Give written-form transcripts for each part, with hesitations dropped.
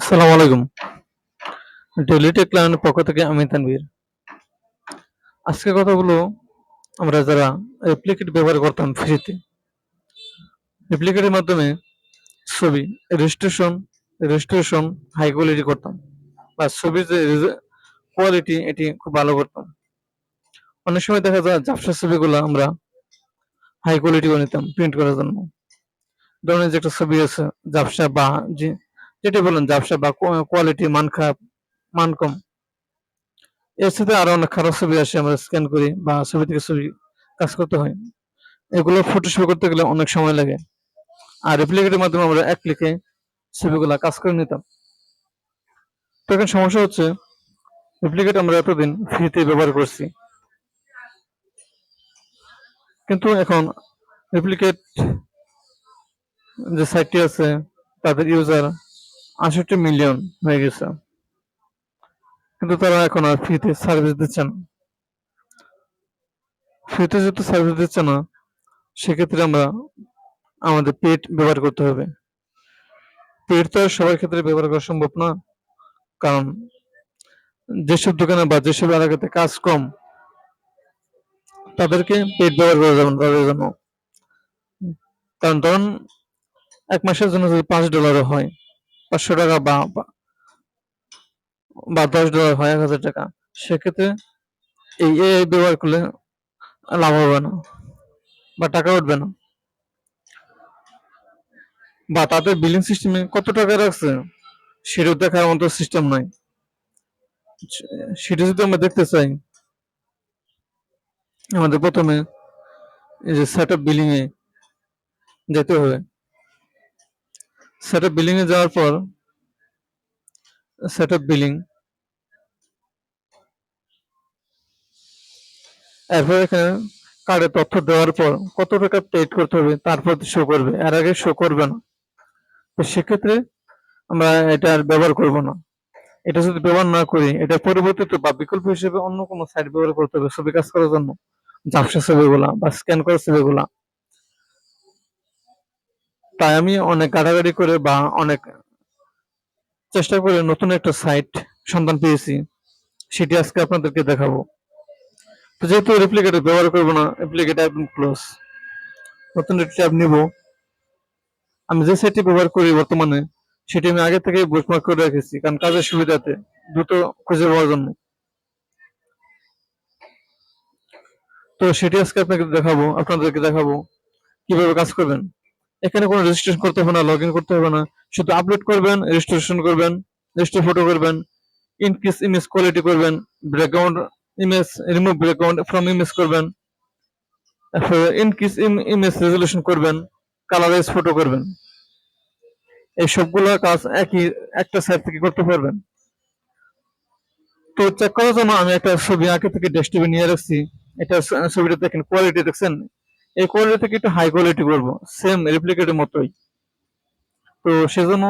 আসসালামু আলাইকুম। Daily take লার্নের পক্ষ থেকে আমি তানভীর। আজকে কথা বলবো আমরা যারা রেপ্লিকেট ব্যবহার করতাম ফ্রিতে। রেপ্লিকেটের মাধ্যমে ছবি রেজিস্ট্রেশন হাই কোয়ালিটি করতাম বা ছবির যে কোয়ালিটি এটি খুব ভালো করতাম। অনেক সময় দেখা যায় ঝাপসা ছবিগুলো আমরা হাই কোয়ালিটি করে নিতাম প্রিন্ট করার জন্য। ধরনের যে একটা ছবি আছে ঝাপসা বা যেটি বলেন ঝাপসা বা কোয়ালিটি মান খারাপ, মান কম, এর সাথে আরো অনেক খারাপ ছবি আসে, আমরা স্ক্যান করি বা ছবি থেকে ছবি কাজ করতে হয়। এগুলো ফটোশপ করতে গেলে অনেক সময় লাগে। আর রেপ্লিকেটের মাধ্যমে আমরা এক ক্লিকে ছবিগুলা কাজ করে নিতাম। তো এখন সমস্যা হচ্ছে রেপ্লিকেট আমরা এতদিন ফ্রিতে ব্যবহার করছি, কিন্তু এখন রেপ্লিকেট যে সাইটটি আছে তাদের ইউজার ৬৮ মিলিয়ন হয়ে গেছে, কিন্তু তারা এখন আর ফ্রিতে সার্ভিস দিচ্ছে না। ফ্রিতে যেহেতু সার্ভিস দিচ্ছে না, সেক্ষেত্রে আমরা আমাদের পেড ব্যবহার করতে হবে। পেড তো আর সবার ক্ষেত্রে ব্যবহার করা সম্ভব না, কারণ যেসব দোকানে বা যেসব এলাকাতে কাজ কম তাদেরকে পেড ব্যবহার করা যাবে না তাদের জন্য। কারণ ধরুন এক মাসের জন্য যদি $5 হয়, 500 টাকা বা $10 হয়, 1000 টাকা, সেক্ষেত্রে এই এআই ব্যবহার করলে লাভ হবে না বা টাকা উঠবে না, বা তাদের বিলিং সিস্টেমে কত টাকা রাখছে সেটাও দেখার মতো সিস্টেম নাই। সেটা যদি আমরা দেখতে চাই, আমাদের প্রথমে এই যে সেট আপ বিলিং এ যেতে হবে। সেট আপ বিলিং এ যাওয়ার পর সেট আপ বিলিং, এরপর এখানে কার্ডের তথ্য দেওয়ার পর কত টাকা পেড করতে হবে তারপর শো করবে, এর আগে শো করবে না। তো সেক্ষেত্রে আমরা এটা আর ব্যবহার করব না। এটা যদি ব্যবহার না করি, এটা পরিবর্তিত বা বিকল্প হিসেবে অন্য কোনো সাইট ব্যবহার করতে হবে ছবি কাজ করার জন্য, ঝাপসা ছবিগুলা বা স্ক্যান করা ছবিগুলা। তাই আমি অনেক ঘাটাঘাটি করে বা অনেক চেষ্টা করে নতুন একটা সাইট সন্ধান পেয়েছি, সেটি আজকে আপনাদেরকে দেখাবো। তো যেহেতু রেপ্লিকেটর ব্যবহার করবো না, রেপ্লিকেট একদম ক্লোজ, নতুন একটি ট্যাব নিব। আমি যে সাইটটি ব্যবহার করি বর্তমানে সেটি আমি আগে থেকে বুকমার্ক করে রেখেছি, কারণ কাজের সুবিধাতে দ্রুত খুঁজে পাওয়ার জন্য। তো সেটি আজকে আপনাদেরকে দেখাবো কিভাবে কাজ করবেন। এখানে কোনো রেজিস্ট্রেশন করতে হবে না, লগ ইন করতে হবে না, শুধু আপলোড করবেন, রেজিস্ট্রেশন করবেন, রেজিস্টার ফটো করবেন, ইনক্রিজ ইমেজ কোয়ালিটি করবেন, background image remove background from image করবেন, ইনক্রিজ ইমেজ রেজলিউশন করবেন, কালারাইজ ফটো করবেন। এই সবগুলো কাজ একটা সাইট থেকে করতে পারবেন। তো চেক করার জন্য আমি একটা ছবি আগে থেকে ডেস্কটপে নিয়ে রাখছি। এটা ছবিটা দেখেন, কোয়ালিটি দেখছেন, এই কোয়ালিটি থেকে একটু হাই কোয়ালিটি করবো, সেম রেপ্লিকেটের মতোই। তো সেজন্য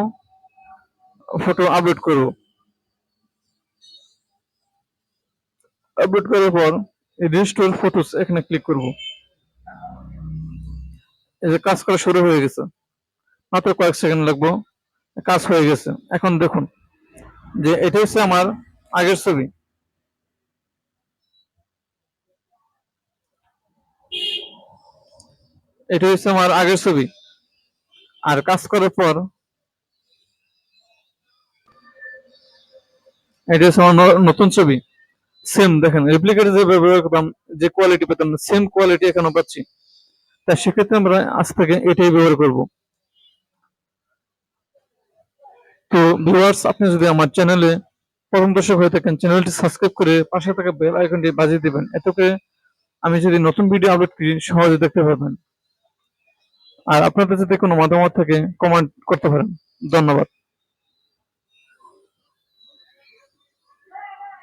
ফটো আপলোড করব। আপলোড করার পর রিস্টোর ফটোস এখানে ক্লিক করব। এই যে কাজ করা শুরু হয়ে গেছে, মাত্র কয়েক সেকেন্ড লাগবে, কাজ হয়ে গেছে। এখন দেখুন যে এটা হচ্ছে আমার আগের ছবি। এটা হচ্ছে আমার আগের ছবি, আর কাজ করার পর এটা হচ্ছে আমার নতুন ছবি। সেম দেখেন, রেপ্লিকেট যে ব্যবহার করতাম, যে কোয়ালিটি পেতাম সেম কোয়ালিটি এখানে পাচ্ছি। তাই সেক্ষেত্রে আমরা আজ থেকে এটাই ব্যবহার করব। তো ভিউয়ার্স, আপনি যদি আমার চ্যানেলে প্রথম দর্শক হয়ে থাকেন, চ্যানেলটি সাবস্ক্রাইব করে পাশে থাকা বেল আইকনটি বাজিয়ে দিবেন, এতে করে আমি যদি নতুন ভিডিও আপলোড করি সহজে দেখতে পাবেন। আর আপনাদের যদি কোনো মতামত থাকে কমেন্ট করতে পারেন। ধন্যবাদ।